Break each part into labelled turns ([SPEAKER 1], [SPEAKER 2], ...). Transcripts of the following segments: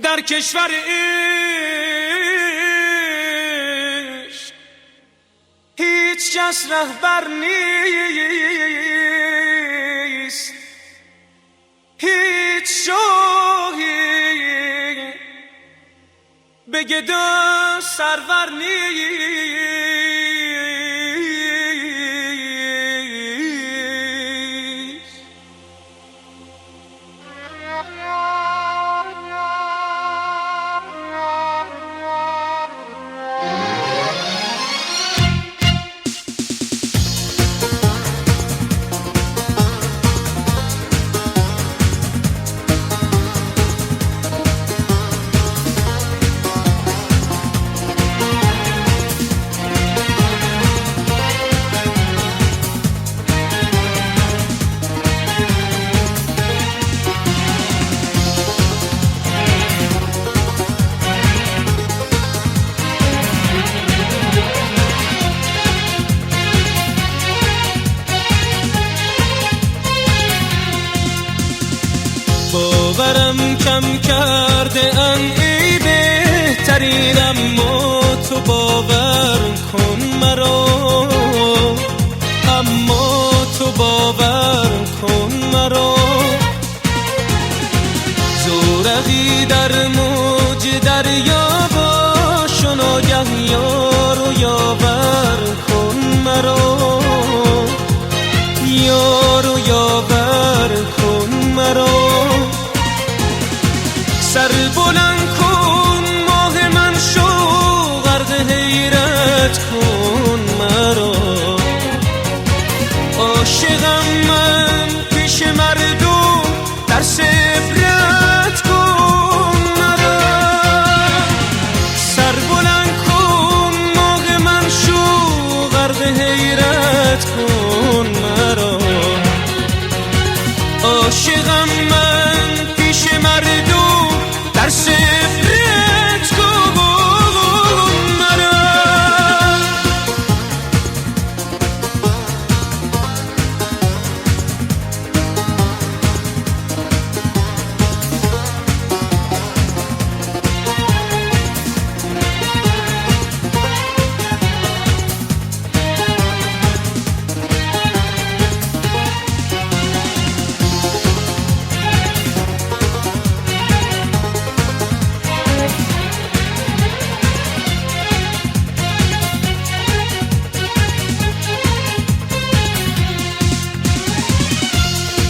[SPEAKER 1] در کشور عشق هیچ کس رهبر نیست، هیچ شاهی به گدا سرور نیست. باورم کم کرده ان ای بهترینم، اما تو باور کن مرا، اما تو باور کن مرا. زورقی در موج دریا باش و ناگه یار و یاور کن مرا، یار و یاور کن مرا. سر بلند کن ماه من شو، غرق حیرت کن مرا. عاشقم من پیش مردم، درس عبرت کن مرا. سر بلند کن ماه من شو، غرق حیرت کن مرا. عاشقم من پیش مردم، درس عبرت کن مرا.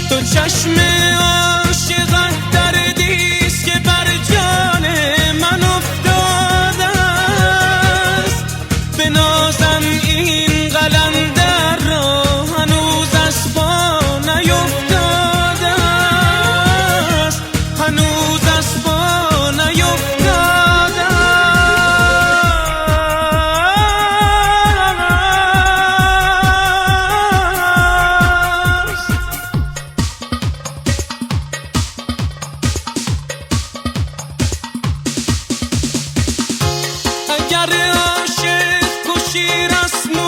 [SPEAKER 1] تو چشم عاشقت دردیست که بر جان من افتاده است. بنازم این قلندر را، هنوز از پا نیفتاده است، هنوز از پا نیفتاده است. اگر عاشق کشی رسم و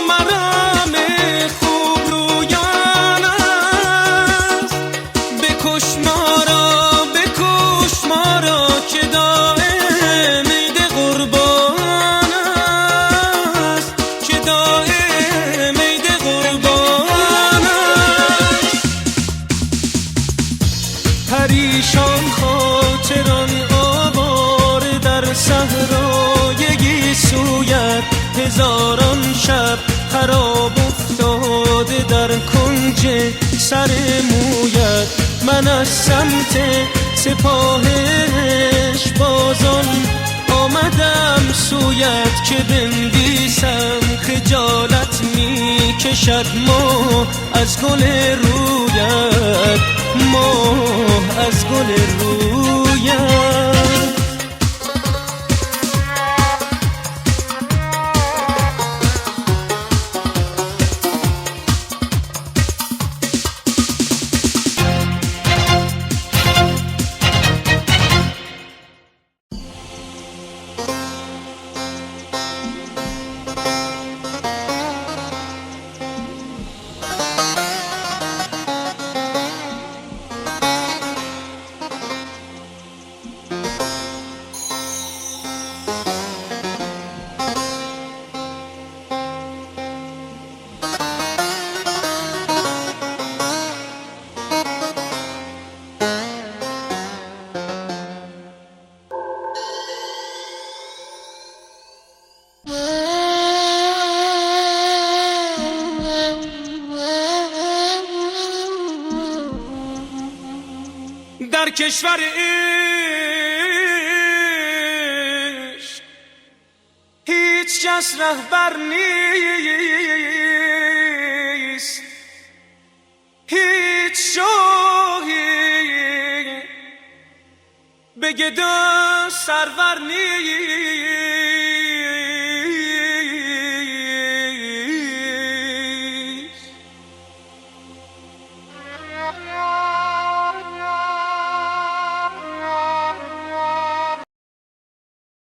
[SPEAKER 1] مرام خوب رویان است، بکش ما را که دائم عید قربان است، که دائم عید قربان است. پریشان خاطران آواره در صحرای گیسویت، هزاران شب خراب افتاده در کنج سر مویت. من از سمت سپاهش بازان آمدم سویت که بنویسم خجالت می کشد ماه از گل رویت، ماه از گل رویت. در کشور عشق هیچ کس رهبر نیست، هیچ شاهی به گدا سرور نیست.